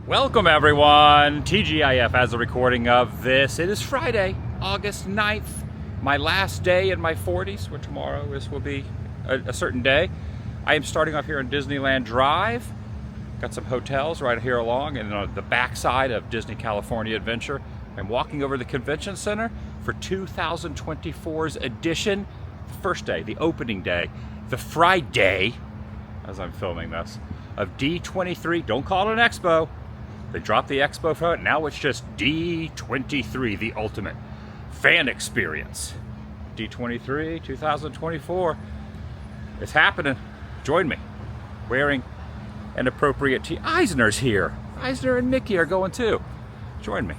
Welcome everyone, TGIF as a recording of this. It is Friday, August 9th, my last day in my 40s, where tomorrow will be a certain day. I am starting off here on Disneyland Drive. Got some hotels right here along, and on the backside of Disney California Adventure. I'm walking over to the Convention Center for 2024's edition, the first day, the opening day, the Friday, as I'm filming this, of D23. Don't call it an expo. They dropped the expo from it. Now it's just D23, the ultimate fan experience. D23 2024. It's happening. Join me. Wearing an appropriate tee. Eisner's here. Eisner and Mickey are going too. Join me.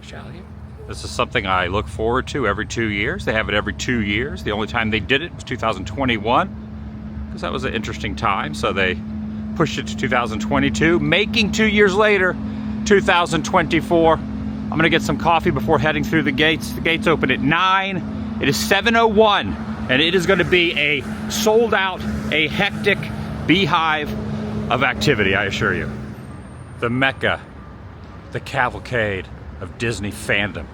Shall you? This is something I look forward to every 2 years. They have it every 2 years. The only time they did it was 2021, because that was an interesting time. So they pushed it to 2022, making 2 years later, 2024. I'm gonna get some coffee before heading through the gates. The gates open at 9. It is 7:01, and it is gonna be a sold out, a hectic beehive of activity, I assure you. The Mecca, the cavalcade of Disney fandom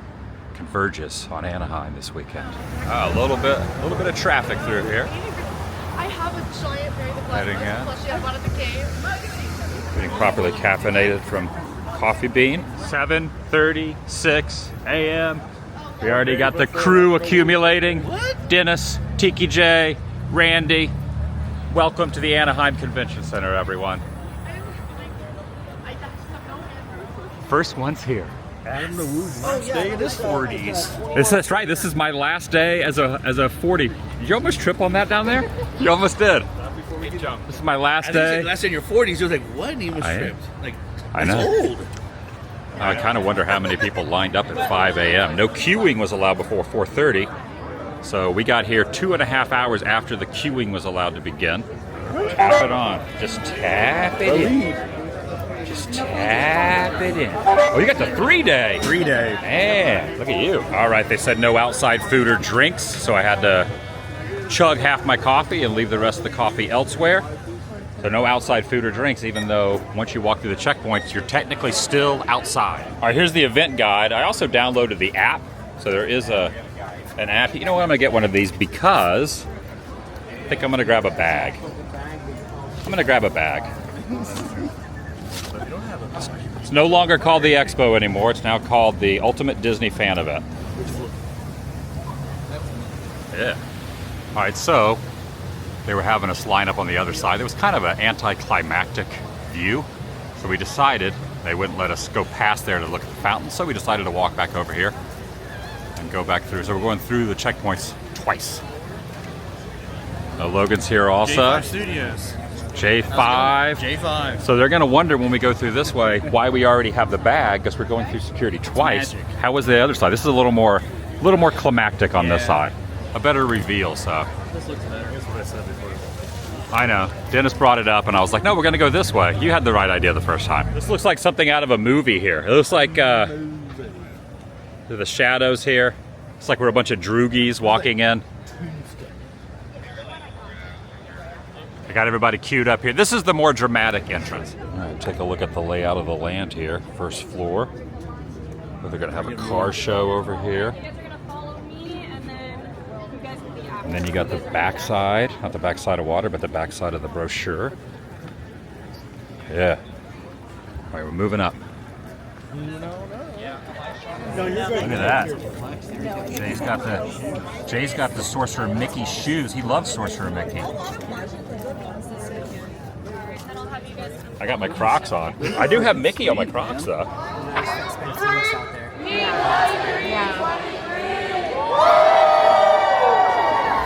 converges on Anaheim this weekend. A little bit of traffic through here. I have a giant berry Heading in. plushie I bought at the cave. Getting properly caffeinated from Coffee Bean. 7:36 a.m. We already got the crew accumulating. Dennis, Tiki J, Randy. Welcome to the Anaheim Convention Center, everyone. First one's here. Adam the Woo's last day in his 40s. That's right. This is my last day as a 40. Did you almost trip on that down there? You almost did. This is my last day. Last day in your 40s, you're like, what? And he was tripped. Like, I that's know. old. I kind of wonder how many people lined up at 5 a.m. No queuing was allowed before 4:30. So we got here 2.5 hours after the queuing was allowed to begin. Tap it on. Just tap it in. Just tap it in. Oh, you got the 3-day. 3-day. Man, look at you. All right, they said no outside food or drinks, so I had to chug half my coffee and leave the rest of the coffee elsewhere. So no outside food or drinks, even though once you walk through the checkpoints, you're technically still outside. All right, here's the event guide. I also downloaded the app, so there is an app. You know what, I'm gonna get one of these because I think I'm gonna grab a bag. I'm gonna grab a bag. It's no longer called the Expo anymore. It's now called the Ultimate Disney Fan Event. Yeah. All right, so they were having us line up on the other side. It was kind of an anticlimactic view. So we decided they wouldn't let us go past there to look at the fountain. So we decided to walk back over here and go back through. So we're going through the checkpoints twice. Logan's here also. J5 Studios. J5. J5. So they're going to wonder when we go through this way why we already have the bag, because we're going through security twice. magic. How was the other side? This is a little more climactic on this side. A better reveal, so. This looks better. That's what I said before. I know. Dennis brought it up, and I was like, no, we're going to go this way. You had the right idea the first time. This looks like something out of a movie here. It looks like the shadows here. It's like we're a bunch of droogies walking in. I got everybody queued up here. This is the more dramatic entrance. All right, take a look at the layout of the land here. First floor. They're going to have a car show over here. And then you got the backside, not the backside of water, but the backside of the brochure. Yeah. All right, we're moving up. Look at that. Jay's got the Sorcerer Mickey shoes. He loves Sorcerer Mickey. I got my Crocs on. I do have Mickey on my Crocs though.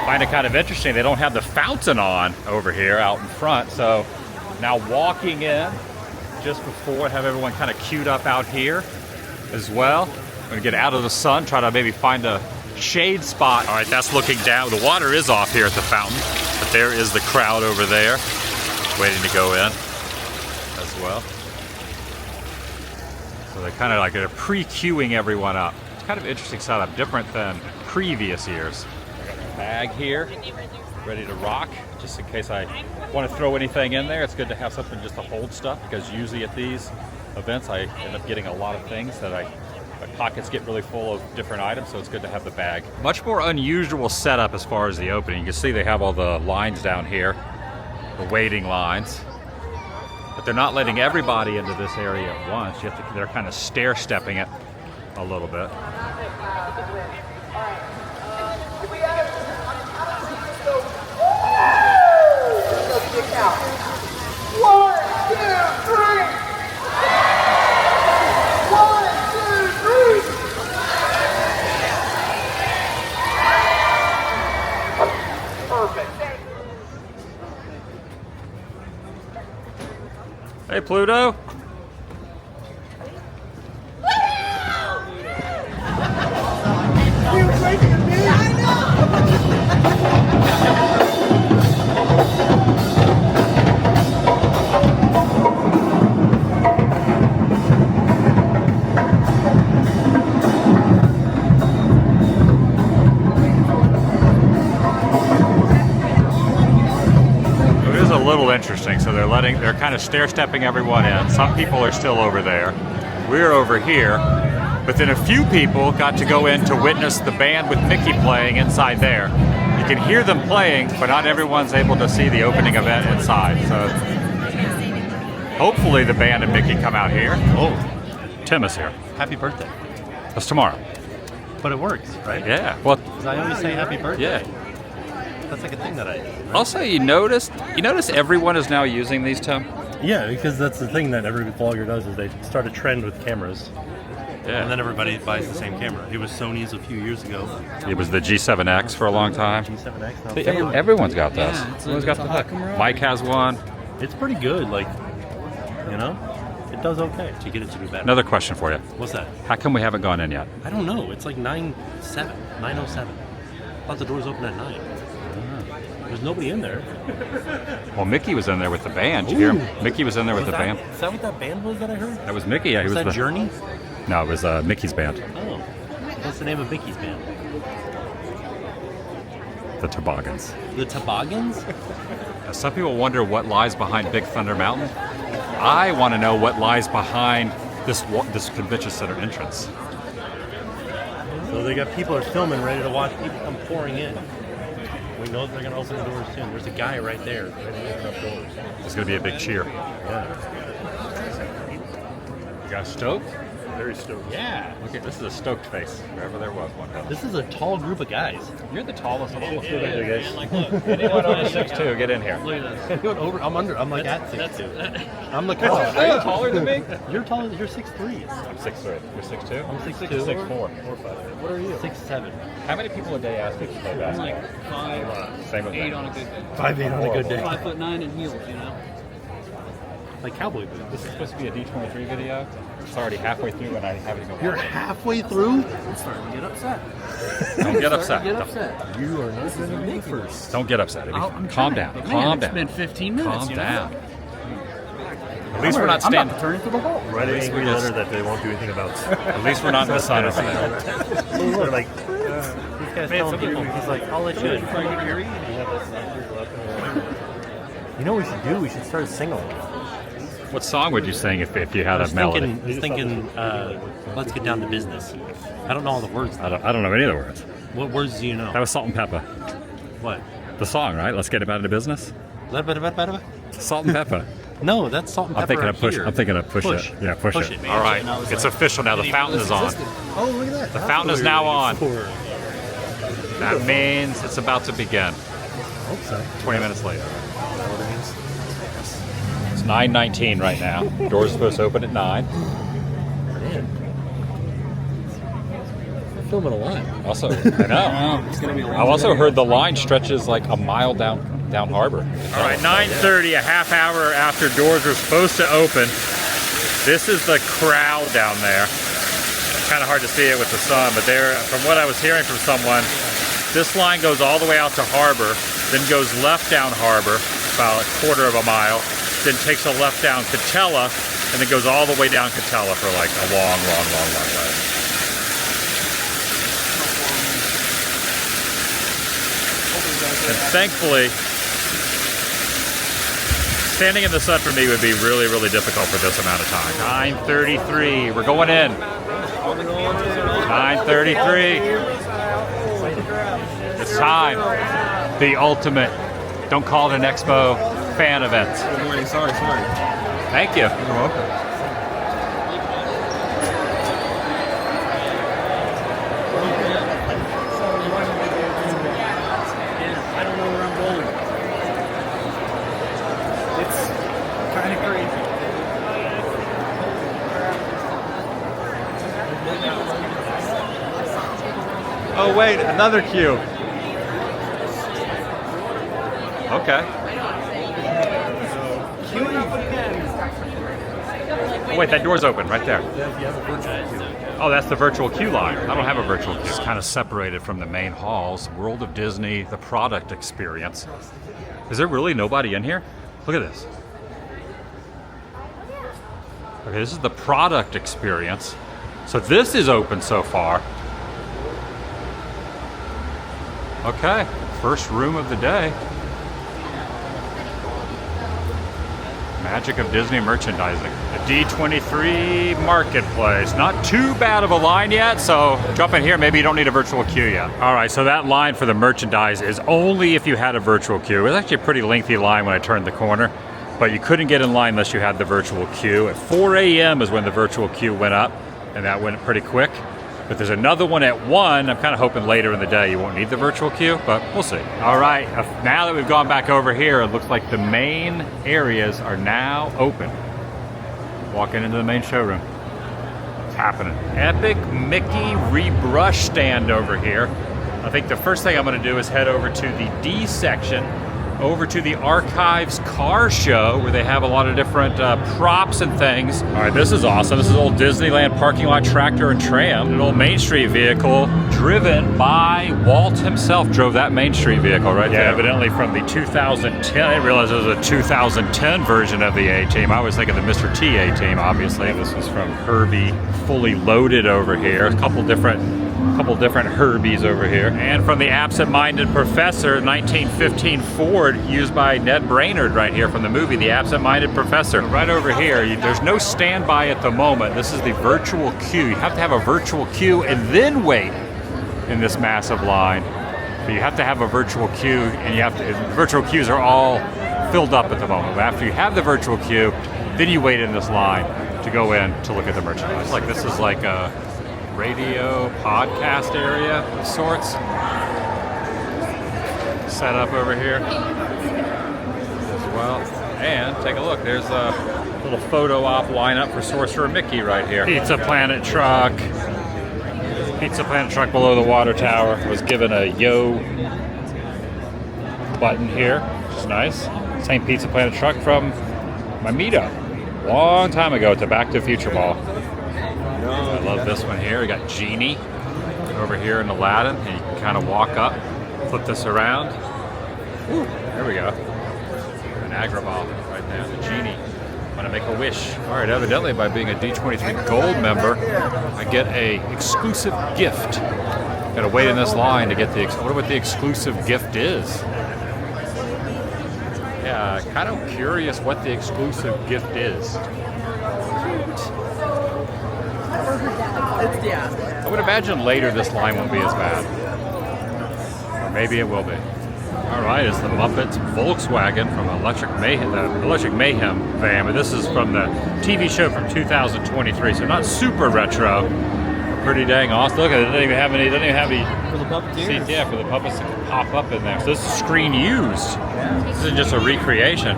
Find it kind of interesting. They don't have the fountain on over here out in front. So now walking in just before, have everyone kind of queued up out here as well. I'm gonna get out of the sun, try to maybe find a shade spot. All right, that's looking down. The water is off here at the fountain, but there is the crowd over there waiting to go in as well. So they're kind of like they're pre-queuing everyone up. It's kind of interesting setup, different than previous years. I got the bag here, ready to rock. just in case I want to throw anything in there. It's good to have something just to hold stuff, because usually at these events I end up getting a lot of things that my pockets get really full of different items, so it's good to have the bag. Much more unusual setup as far as the opening. You can see they have all the lines down here, the waiting lines. But they're not letting everybody into this area at once. They're kind of stair-stepping it a little bit. Hey, Pluto. Interesting. So they're kind of stair-stepping everyone in. Some people are still over there. We're over here. But then a few people got to go in to witness the band with Mickey playing inside there. You can hear them playing, but not everyone's able to see the opening event inside. So hopefully the band and Mickey come out here. Oh, Tim is here. Happy birthday. That's tomorrow. But it works, right? Yeah. Well, because I always say happy birthday. Yeah. That's like a thing that I do. Right? Also, you notice everyone is now using these, Tim? Yeah, because that's the thing that every vlogger does, is they start a trend with cameras. Yeah. And then everybody buys the same camera. It was Sony's a few years ago. It was the G7X for a long time. G7X. Now everyone's got this. Yeah, Everyone's got the Mike has one. It's pretty good, like, you know? It does okay to get it to do better. Another question for you. What's that? How come we haven't gone in yet? I don't know. It's like 9:07. I thought the doors open at 9. There's nobody in there. Well, Mickey was in there with the band. Did you hear him? Mickey was in there with the band. Is that what that band was that I heard? That was Mickey. Yeah, he Was was that the Journey? No, it was Mickey's band. Oh. What's the name of Mickey's band? The Toboggans. The Toboggans? Some people wonder what lies behind Big Thunder Mountain. I want to know what lies behind this convention center entrance. So they got people are filming, ready to watch people come pouring in. We know they're going to open the doors soon. There's a guy right there ready to open up doors. It's going to be a big cheer. Yeah. You guys stoked? Very stoked. Yeah. Look at this is a stoked face. Wherever there was one. This is a tall group of guys. You're the tallest of all of Look. Anyone over 6'2", get in here. Look at this. Anyone over? I'm under. I'm like at 6'2". I'm the tall. Are you taller than me? You're taller. You're 6'3". I'm 6'3". You're 6'2"? I'm 6'2". 6'4". 4'5". What are you? 6'7". How many people a day ask you to play I'm basketball? like Same with 5'8" me. on a good day. 5'8" on a good day. 5'9" in heels, you know. Like cowboy boots. This is supposed to be a D23 video. It's already halfway through and I haven't even You're watched it. halfway through. I'm starting to get upset. Don't get upset. Get upset. You are not going to be first. Don't get upset. I'm Calm trying, down. but man, Calm it's down. been 15 minutes. Calm you know? down. At least we're not I'm standing. about to turn into the ball. Write an angry letter that they won't do anything about. At least we're not in the sun over there. They're like, these guys telling people, he's like, I'll let you in. You know what we should do? We should start a sing-along. What song would you sing if you had a melody? I was thinking, let's get down to business. I don't know all the words. I don't know any of the words. What words do you know? That was Salt and Pepper. What? The song, right? Let's get about into business. Salt and Pepper. No, that's Salt and I'm Pepper. thinking of push. Here. I'm thinking of push it. Yeah, push it. man. All right, it's official now. The fountain is on. Oh, look at that. The fountain is now on. That means it's about to begin. I hope so. 20 minutes later. It's 9:19 right now. Doors are supposed to open at 9. Man. I'm filming a lot. Also, I know. It's gonna be a long I've also video. heard the line stretches like a mile down harbor. All right, 9:30, a half hour after doors are supposed to open. This is the crowd down there. Kind of hard to see it with the sun, but there, from what I was hearing from someone, this line goes all the way out to harbor, then goes left down harbor, about a quarter of a mile, then takes a left down Catella, and then goes all the way down Catella for like a long way. And thankfully, Standing in the sun for me would be really, really difficult for this amount of time. 9:33. We're going in. 9:33. It's time. The ultimate, don't call it an expo, fan event. Good morning. Sorry. Thank you. You're welcome. I don't know where I'm going. It's kind of crazy. Oh wait, another queue. Okay. Oh, wait, that door's open right there. Oh, that's the virtual queue line. I don't have a virtual queue. It's kind of separated from the main halls. World of Disney, the product experience. Is there really nobody in here? Look at this. Okay, this is the product experience. So this is open so far. Okay, first room of the day. Magic of Disney merchandising. The D23 marketplace. Not too bad of a line yet, so jump in here. Maybe you don't need a virtual queue yet. All right, so that line for the merchandise is only if you had a virtual queue. It was actually a pretty lengthy line when I turned the corner, but you couldn't get in line unless you had the virtual queue. At 4 a.m. is when the virtual queue went up, and that went pretty quick. But there's another one at 1. I'm kind of hoping later in the day you won't need the virtual queue, but we'll see. All right, now that we've gone back over here, it looks like the main areas are now open. Walking into the main showroom. It's happening. Epic Mickey rebrush stand over here. I think the first thing I'm going to do is head over to the D section, over to the Archives car show where they have a lot of different props and things. All right, this is awesome. This is old Disneyland parking lot tractor and tram. An old Main Street vehicle driven by Walt himself. Drove that Main Street vehicle right there. Evidently from the 2010. I didn't realize it was a 2010 version of the A-Team. I was thinking the Mr. T A-Team, obviously. This was from Herbie, fully loaded over here. A couple different Herbies over here. And from the Absent-Minded Professor, 1915 Ford, used by Ned Brainerd right here from the movie, The Absent-Minded Professor. Right over here, there's no standby at the moment. This is the virtual queue. You have to have a virtual queue and then wait in this massive line. But you have to have a virtual queue, and virtual queues are all filled up at the moment. But after you have the virtual queue, then you wait in this line to go in to look at the merchandise. Like this is like a radio podcast area of sorts set up over here as well. And take a look, there's a little photo op lineup for Sorcerer Mickey right here. Pizza Planet truck below the water tower. Was given a yo button here, which is nice. Same Pizza Planet truck from my meetup long time ago at the Back to the Future Mall. I love this one here. We got Genie over here in Aladdin, and you can kind of walk up, flip this around. Ooh, there we go. An Agrabah right there, the Genie. Want to make a wish. All right, evidently by being a D23 Gold member, I get a exclusive gift. Got to wait in this line to get I wonder what the exclusive gift is. Yeah, kind of curious what the exclusive gift is. I would imagine later this line won't be as bad. Or maybe it will be. All right, it's the Muppets Volkswagen from Electric Mayhem van, but this is from the TV show from 2023, so not super retro, but pretty dang awesome. Look at it, it doesn't even have any For the puppeteers. seats, yeah, for the puppets to pop up in there. So this is screen used. This isn't just a recreation.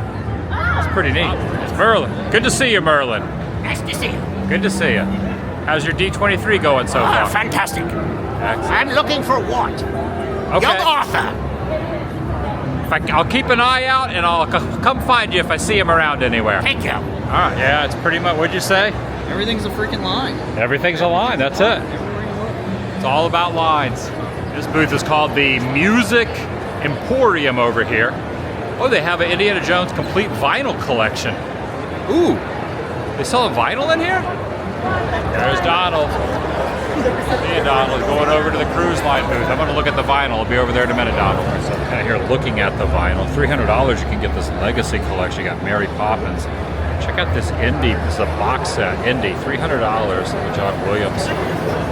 It's pretty neat. It's Merlin. Good to see you, Merlin. Nice to see you. Good to see you. How's your D23 going so far? Fantastic. Excellent. I'm looking for what? Okay. Young Arthur. I'll keep an eye out, and I'll come find you if I see him around anywhere. Thank you. All right. Yeah, it's pretty much. What'd you say? Everything's a freaking line. Everything's a line. That's it. It's all about lines. This booth is called the Music Emporium over here. Oh, they have an Indiana Jones complete vinyl collection. Ooh, they sell a vinyl in here? There's Donald. Me and Donald going over to the cruise line booth. I'm going to look at the vinyl. I'll be over there in a minute, Donald. So I'm kind of here looking at the vinyl. $300 you can get this Legacy collection. You got Mary Poppins. Check out this Indy. This is a box set. Indy, $300. The John Williams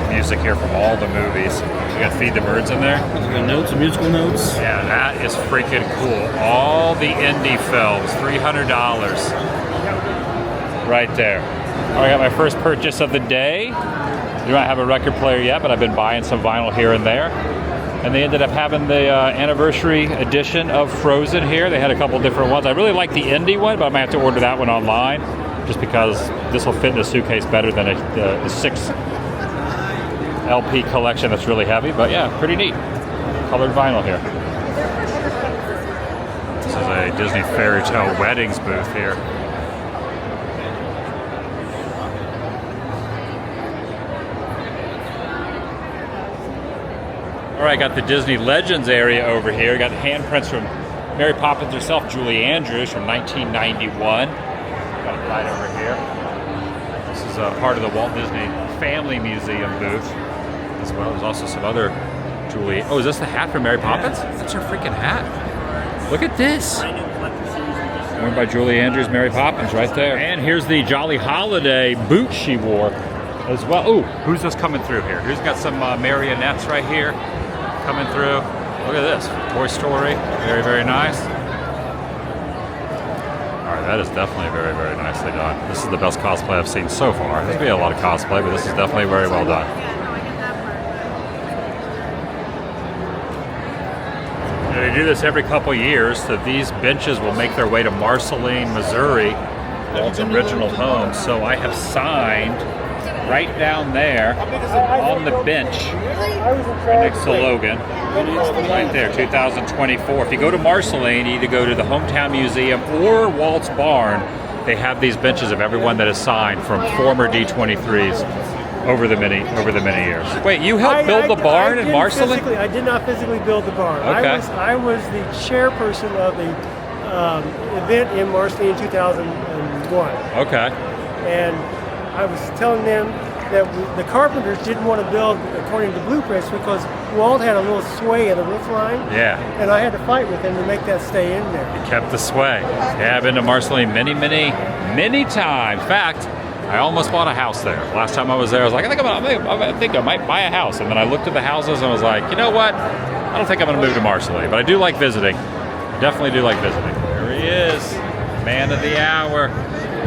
music here from all the movies. You got Feed the Birds in there. Notes, musical notes. Yeah, that is freaking cool. All the Indy films, $300. Right there. I got my first purchase of the day. Do not have a record player yet, but I've been buying some vinyl here and there. And they ended up having the anniversary edition of Frozen here. They had a couple different ones. I really like the Indie one, but I might have to order that one online just because this will fit in a suitcase better than a 6 LP collection that's really heavy. But yeah, pretty neat. Colored vinyl here. This is a Disney Fairy Tale Weddings booth here. All right, got the Disney Legends area over here. Got handprints from Mary Poppins herself, Julie Andrews from 1991. Got it right over here. This is part of the Walt Disney Family Museum booth as well. There's also some other Julie. Oh, is this the hat from Mary Poppins? That's her freaking hat. Look at this. Worn by Julie Andrews, Mary Poppins right there. And here's the Jolly Holiday boot she wore as well. Oh, who's this coming through here? Who's got some marionettes right here? Coming through. Look at this. Toy Story. Very, very nice. All right, that is definitely very, very nicely done. This is the best cosplay I've seen so far. There's been a lot of cosplay, but this is definitely very well done. And they do this every couple years, so these benches will make their way to Marceline, Missouri, Walt's original home. So I have signed right down there on the bench right next to Logan, right there, 2024. If you go to Marceline, you either go to the Hometown Museum or Walt's Barn. They have these benches of everyone that is signed from former D23s over the many years. Wait, you helped build the barn in Marceline? I did not physically build the barn. Okay. I was the chairperson of the event in Marceline in 2001. Okay. And I was telling them that the carpenters didn't want to build according to blueprints because Walt had a little sway in the roof line. Yeah. And I had to fight with them to make that stay in there. You kept the sway. Yeah, I've been to Marceline many times. In fact, I almost bought a house there. Last time I was there, I was like, I think I might buy a house. And then I looked at the houses and I was like, you know what? I don't think I'm going to move to Marceline, but I do like visiting. Definitely do like visiting. There he is, man of the hour,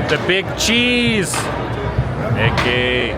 the big cheese, Mickey.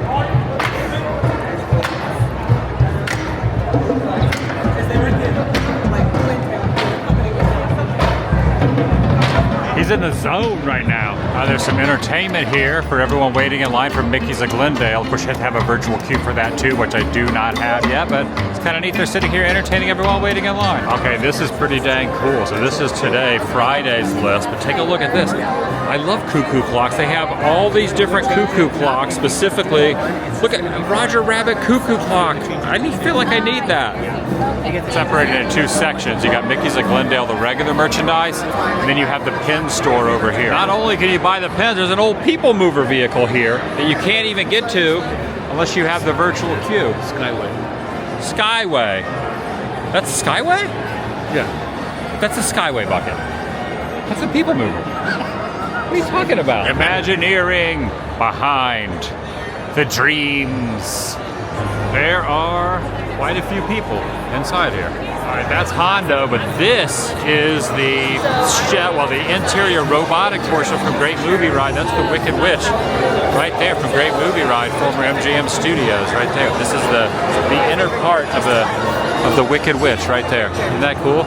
He's in the zone right now. There's some entertainment here for everyone waiting in line for Mickey's of Glendale. Of course, you have to have a virtual queue for that too, which I do not have yet, but it's kind of neat. They're sitting here entertaining everyone waiting in line. Okay, this is pretty dang cool. So this is today, Friday's list, but take a look at this. I love cuckoo clocks. They have all these different cuckoo clocks, specifically, look at Roger Rabbit cuckoo clock. I feel like I need that. Separated into two sections. You got Mickey's of Glendale, the regular merchandise, and then you have the pin store over here. Not only can you buy the pins, there's an old people mover vehicle here that you can't even get to unless you have the virtual queue. Skyway. That's a Skyway? Yeah. That's a Skyway bucket. That's a people mover. What are you talking about? Imagineering behind the dreams. There are quite a few people inside here. All right, that's Hondo, but this is the interior robotic portion from Great Movie Ride. That's the Wicked Witch right there from Great Movie Ride, former MGM Studios right there. This is the inner part of the Wicked Witch right there. Isn't that cool?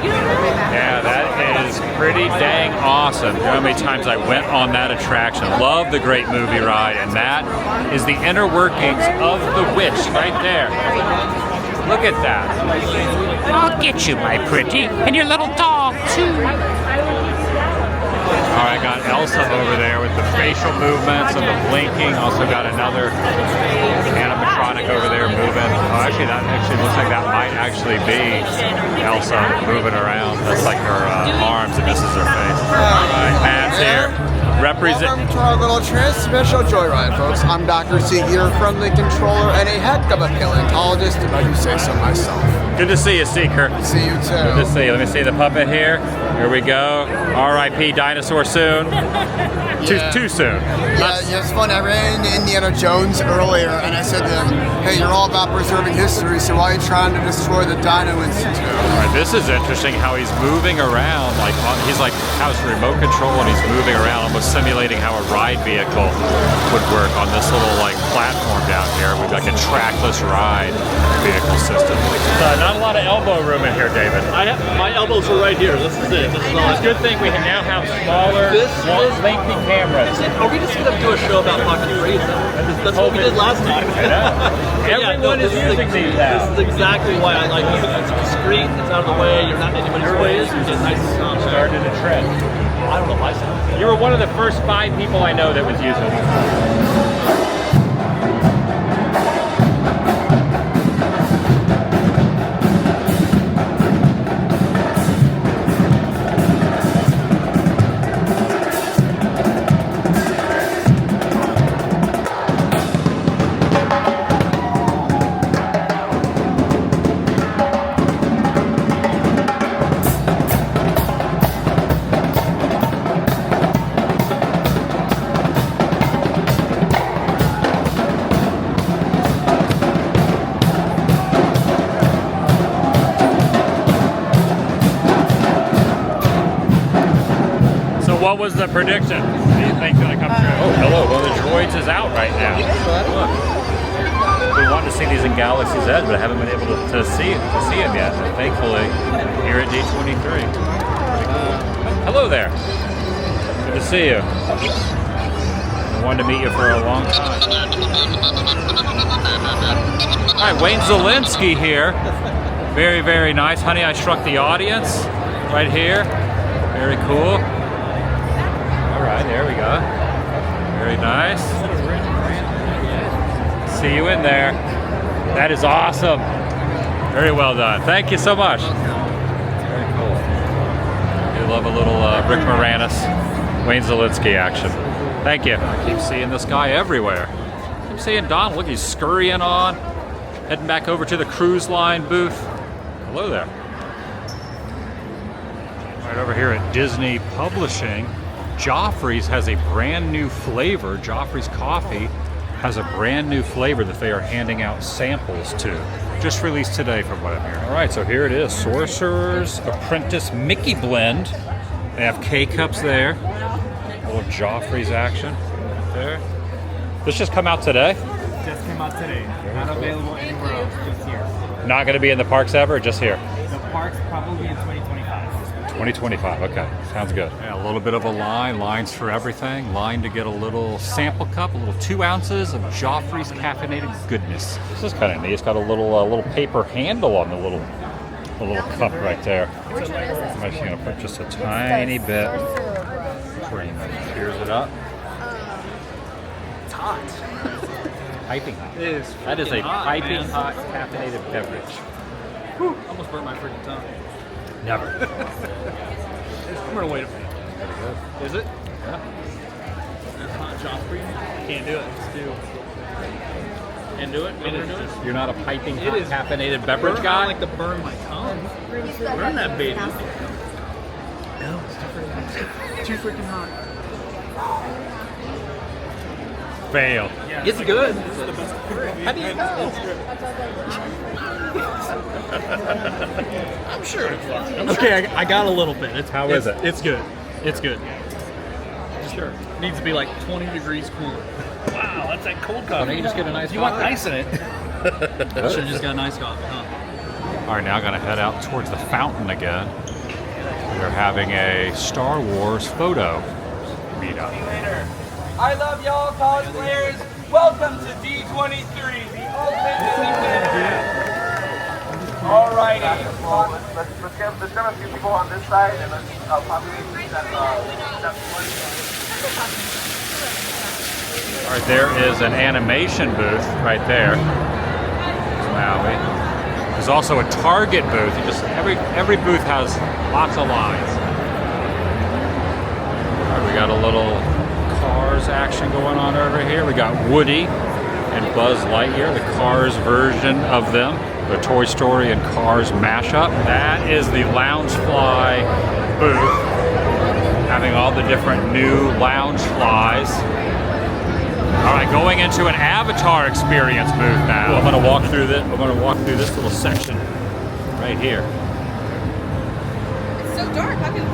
Yeah, that is pretty dang awesome. You know how many times I went on that attraction. Love the Great Movie Ride, and that is the inner workings of the witch right there. Look at that. I'll get you, my pretty, and your little dog, too. All right, got Elsa over there with the facial movements and the blinking. Also got another animatronic over there moving. Oh, actually, that looks like that might actually be Elsa moving around. That's like her arms, and this is her face. All right, Matt's here. Represent. Welcome to our little transmission joyride, folks. I'm Dr. Z here, friendly controller, and a heck of a paleontologist, if I do say so myself. Good to see you, Seeker. See you too. Good to see you. Let me see the puppet here. Here we go. R.I.P. dinosaur soon. Too soon. Yeah, it's fun. I ran into Indiana Jones earlier, and I said to him, "Hey, you're all about preserving history, so why are you trying to destroy the Dino Institute?" All right, this is interesting how he's moving around. Like he's like has remote control and he's moving around, almost simulating how a ride vehicle would work on this little like platform down here with like a trackless ride vehicle system. Not a lot of elbow room in here, David. My elbows are right here. This is it. This is all. It's a good thing we now have smaller, lengthy cameras. Are we just gonna do a show about fucking crazy? That's what we did last time. I know. Everyone is using these now. This is exactly why I like it. It's discreet. It's out of the way. You're not in anybody's ways. You get nice and calm. Started a trend. I don't know if I said. You were one of the first 5 people I know that was using it. What was the prediction? What do you think's going to come true? Oh, hello. One of the droids is out right now. Look. We wanted to see these in Galaxy's Edge, but I haven't been able to see them yet. But thankfully, here at D23. Pretty cool. Hello there. Good to see you. I wanted to meet you for a long time. All right, Wayne Zielinski here. Very, very nice. Honey, I Shrunk the Audience right here. Very cool. All right, there we go. Very nice. See you in there. That is awesome. Very well done. Thank you so much. Very cool. We love a little Rick Moranis, Wayne Zielinski action. Thank you. I keep seeing this guy everywhere. I keep seeing Donald. Look, he's scurrying on. Heading back over to the cruise line booth. Hello there. Right over here at Disney Publishing. Joffrey's has a brand new flavor. Joffrey's Coffee has a brand new flavor that they are handing out samples to. Just released today from what I'm hearing. All right, so here it is. Sorcerer's Apprentice Mickey Blend. They have K-Cups there. A little Joffrey's action right there. This just come out today? Just came out today. Not available anywhere else, just here. Not going to be in the parks ever, or just here? The parks probably in 2025. 2025, okay, sounds good. Yeah, a little bit of a lines for everything. Line to get a little sample cup, a little 2 ounces of Joffrey's caffeinated goodness. This is kind of neat. It's got a little paper handle on the little cup right there. Which one is this? I'm actually going to put just a tiny bit cream in. Cheers it up. It's hot. Piping hot. It is. That is a hot, piping man. hot caffeinated beverage. Whew, almost burnt my freaking tongue. Never. I'm gonna wait a minute. Is it? Yeah. That's hot Joffrey. Can't do it. Just do. Can't do it. Want to do it? You're not a piping It hot is caffeinated beverage burn, guy? I like to burn my tongue. Burn that baby. No, it's too freaking hot. Fail. It's good. How do you know? I'm sure it's fine. Okay, I got a little bit. How is it? It's good. It's good. Sure. Needs to be like 20 degrees cooler. Wow, that's that cold Why coffee. don't you just get a nice You want coffee? ice in it? I should have just got a nice coffee, huh? All right, now I'm going to head out towards the fountain again. They're having a Star Wars photo meetup. I love y'all cosplayers. Welcome to D23, the ultimate simulator. Alrighty. Let's get a few people on this side and let's populate that All right, there is an animation booth right there. Maui. There's also a Target booth. You just every booth has lots of lines. All right, we got a little Cars action going on over here. We got Woody and Buzz Lightyear, the Cars version of them. The Toy Story and Cars mashup. That is the Loungefly booth, having all the different new Loungeflies. All right, going into an Avatar experience booth now. I'm gonna walk through this. I'm gonna walk through this little section right here. It's so dark. How can...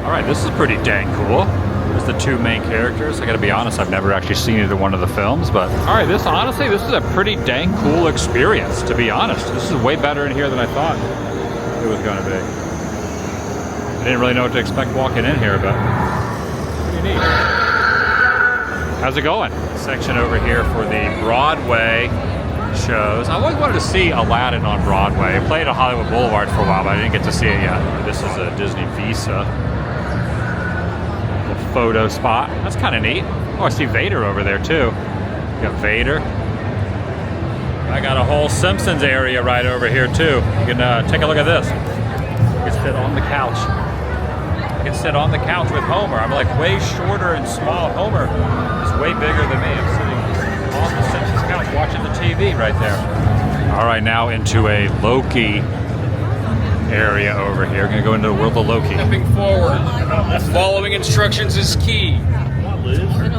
All right, this is pretty dang cool. There's the two main characters. I gotta be honest, I've never actually seen either one of the films, but all right, this is a pretty dang cool experience, to be honest. This is way better in here than I thought it was gonna be. I didn't really know what to expect walking in here, but pretty neat. How's it going? Section over here for the Broadway shows. I always wanted to see Aladdin on Broadway. I played at Hollywood Boulevard for a while, but I didn't get to see it yet. This is a Disney Visa. Photo spot. That's kind of neat. Oh, I see Vader over there too. You got Vader. I got a whole Simpsons area right over here too. You can take a look at this. You can sit on the couch. You can sit on the couch with Homer. I'm like way shorter and small. Homer is way bigger than me. I'm sitting on the Simpsons couch watching the TV right there. All right, now into a Loki area over here. We're gonna go into the world of Loki. Stepping forward. Following instructions is key.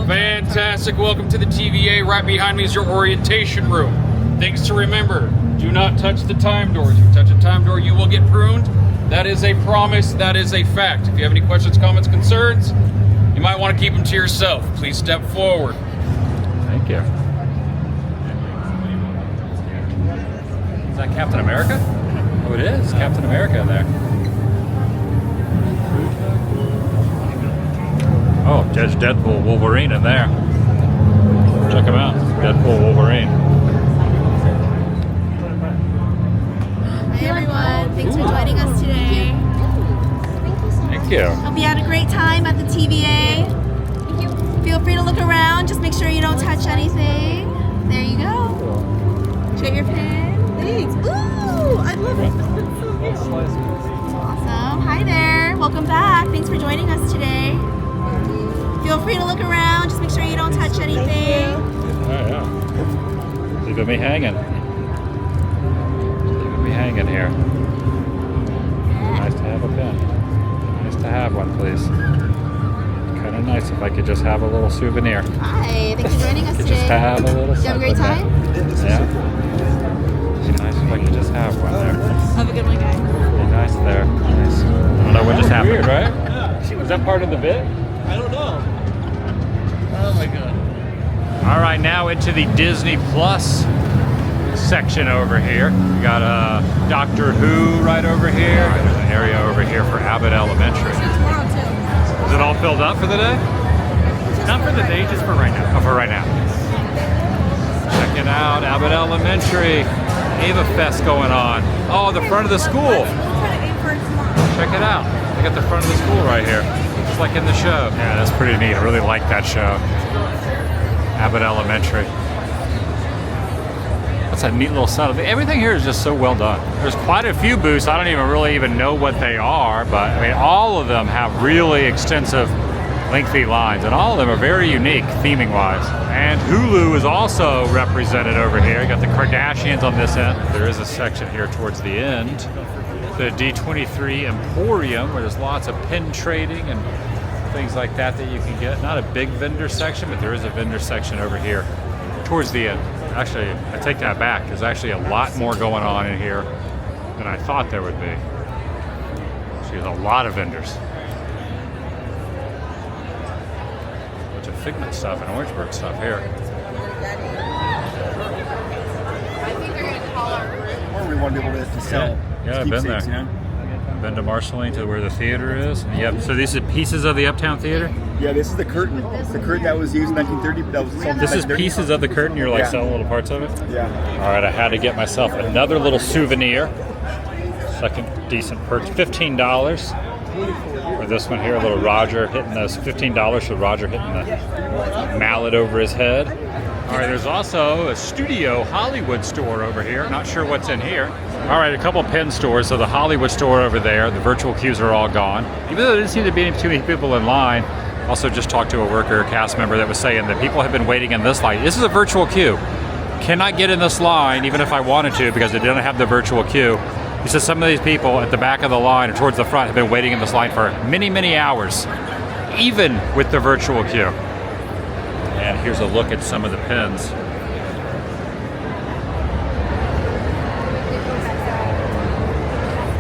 Fantastic. Welcome to the TVA. Right behind me is your orientation room. Things to remember. Do not touch the time doors. If you touch a time door, you will get pruned. That is a promise. That is a fact. If you have any questions, comments, concerns, you might want to keep them to yourself. Please step forward. Thank you. Is that Captain America? Oh, it is. Captain America in there. Oh, Judge Deadpool Wolverine in there. Check him out. Deadpool Wolverine. Hi everyone. Thanks for joining us today. Thank you. Hope you had a great time at the TVA. Thank you. Feel free to look around. Just make sure you don't touch anything. There you go. Show your pen. Thanks. Ooh, I love it. Awesome. Hi there. Welcome back. Thanks for joining us today. Feel free to look around. Just make sure you don't touch anything. Oh, yeah. Leaving me hanging. Leaving me hanging here. Nice to have a pen. Nice to have one, please. Kind of nice if I could just have a little souvenir. Hi. Thanks for joining us today. Just have a little. Did you have a great time? Yeah. It'd be nice if I could just have one there. Have a good one, guys. Be nice there. Nice. I don't know what just happened. Weird, right? Yeah. Was that part of the bit? I don't know. Oh my god. All right, now into the Disney Plus section over here. We got Doctor Who right over here. There's an area over here for Abbott Elementary. Is it all filled up for the day? Not for the day, just for right now. Oh, for right now. Checking out Abbott Elementary. Ava Fest going on. Oh, the front of the school. Check it out. They got the front of the school right here. Just like in the show. Yeah, that's pretty neat. I really like that show. Abbott Elementary. That's a neat little setup. Everything here is just so well done. There's quite a few booths. I don't even know what they are, but I mean, all of them have really extensive, lengthy lines, and all of them are very unique theming wise. And Hulu is also represented over here. You got the Kardashians on this end. There is a section here towards the end, the D23 Emporium, where there's lots of pin trading and things like that you can get. Not a big vendor section, but there is a vendor section over here towards the end. Actually, I take that back. There's actually a lot more going on in here than I thought there would be. There's a lot of vendors. A bunch of Figment stuff and Orangeburg stuff here. I think they're going to call our group. Or we want to be able to sell. Yeah, I've been there. You know? Been to Marshalling to where the theater is. Yep. So these are pieces of the Uptown Theater? Yeah, this is the curtain. The curtain that was used in 1930. That was sold in This is 1930. pieces of the curtain. You're like selling little parts of it? Yeah. All right, I had to get myself another little souvenir. Second decent purchase. $15 for this one here. A little Roger hitting those. $15 for Roger hitting the mallet over his head. All right, there's also a Studio Hollywood store over here. Not sure what's in here. All right, a couple pin stores. So the Hollywood store over there, the virtual queues are all gone. Even though there didn't seem to be too many people in line. Also just talked to a worker, a cast member that was saying that people have been waiting in this line. This is a virtual queue. Cannot get in this line even if I wanted to because they didn't have the virtual queue. He says some of these people at the back of the line or towards the front have been waiting in this line for many, many hours, even with the virtual queue. And here's a look at some of the pins.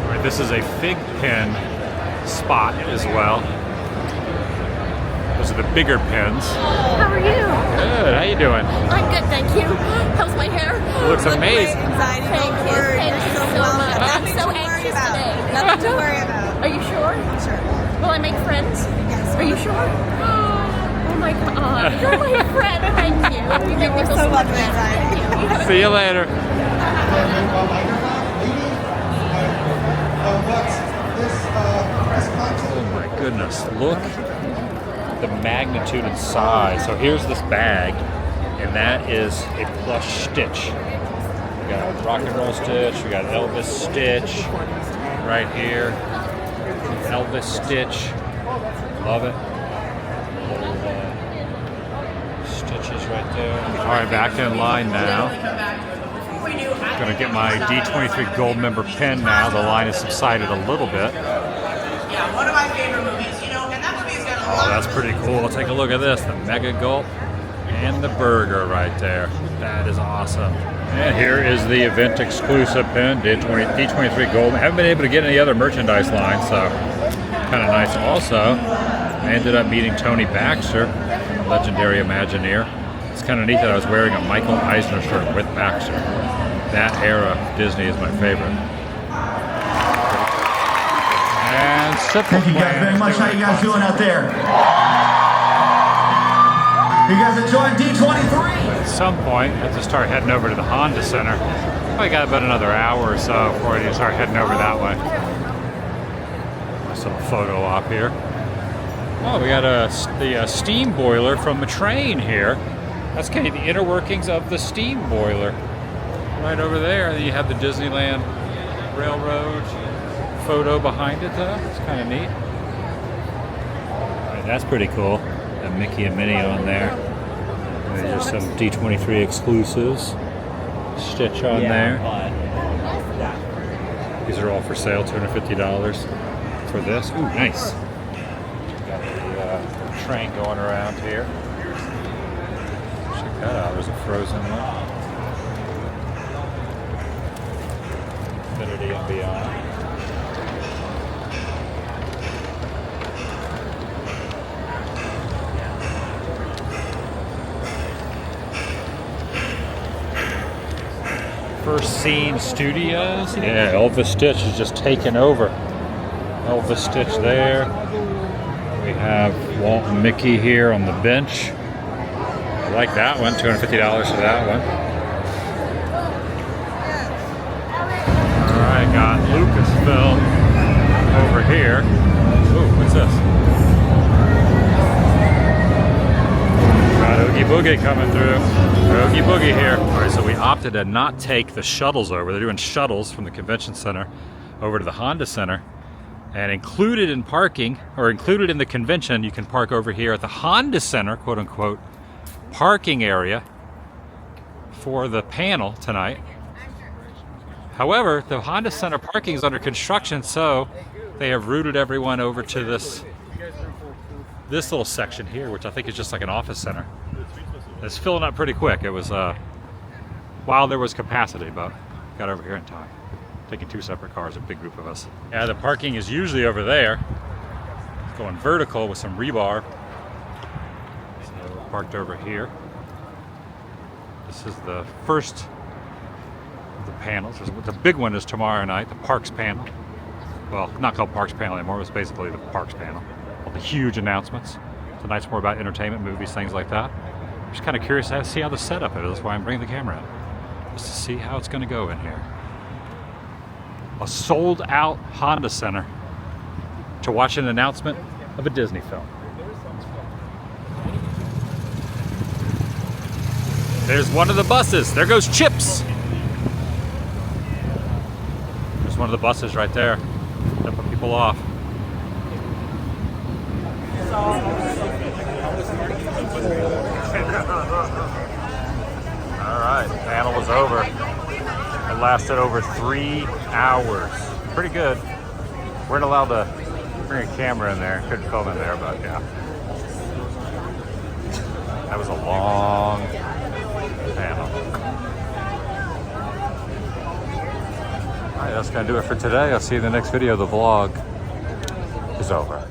All right, this is a fig pin spot as well. Those are the bigger pins. How are you? Good. How you doing? I'm good, thank you. How's my hair? Looks amazing. Anxiety, thank you. Thank you so much. I'm so anxious today. Nothing to worry about. Are you sure? I'm sure. Will I make friends? Yes. Are you sure? Oh my God. You're my friend. Thank you. You make me feel so much better. Thank you. See you later. Oh my goodness, look at the magnitude and size. So here's this bag, and that is a plush Stitch. We got Rock and Roll Stitch, we got Elvis Stitch right here. Elvis Stitch, love it. Stitches right there. All right, back in line now. Gonna get my D23 gold member pin now. The line has subsided a little bit. Yeah, one of my favorite movies, you know, and that movie's got a lot. Oh, that's pretty cool. Take a look at this. The Mega Gulp and the burger right there. That is awesome. And here is the event exclusive pin, D23 gold. I haven't been able to get any other merchandise line, so kind of nice. Also, I ended up meeting Tony Baxter, legendary Imagineer. It's kind of neat that I was wearing a Michael Eisner shirt with Baxter. That era of Disney is my favorite. And thank you guys very much. How you guys doing out there? You guys enjoying D23? At some point, I have to start heading over to the Honda Center. Probably got about another hour or so before I need to start heading over that way. Nice little photo op here. Oh, we got the steam boiler from the train here. That's kind of the inner workings of the steam boiler. Right over there, and you have the Disneyland Railroad photo behind it though. It's kind of neat. All right, that's pretty cool. Got Mickey and Minnie on there. There's some D23 exclusives. Stitch on there. These are all for sale, $250 for this. Ooh, nice. Got the train going around here. Check that out. There's a Frozen one. Infinity and Beyond. First Scene Studios. Yeah, Elvis Stitch is just taken over. Elvis Stitch there. We have Walt and Mickey here on the bench. I like that one, $250 for that one. Alright, got Lucasfilm over here. Ooh, what's this? Got Oogie Boogie coming through. Oogie Boogie here. Alright, so we opted to not take the shuttles over. They're doing shuttles from the convention center over to the Honda Center. And included in parking, or included in the convention, you can park over here at the Honda Center, quote unquote, parking area for the panel tonight. However, the Honda Center parking is under construction, so they have routed everyone over to this little section here, which I think is just like an office center. It's filling up pretty quick. It was while there was capacity, but got over here in time. Taking two separate cars, a big group of us. Yeah, the parking is usually over there. Going vertical with some rebar. So we're parked over here. This is the first of the panels. The big one is tomorrow night, the Parks panel. Well, not called Parks panel anymore, it was basically the Parks panel. All the huge announcements. Tonight's more about entertainment, movies, things like that. I'm just kind of curious to see how the setup is. That's why I'm bringing the camera in. Just to see how it's going to go in here. A sold-out Honda Center to watch an announcement of a Disney film. There's one of the buses. There goes Chips. one of the buses right there, dumping people off. Alright, the panel was over. It lasted over 3 hours. Pretty good. Weren't allowed to bring a camera in there. Couldn't film in there, but yeah. That was a long panel. Alright, that's gonna do it for today. I'll see you in the next video. The vlog is over.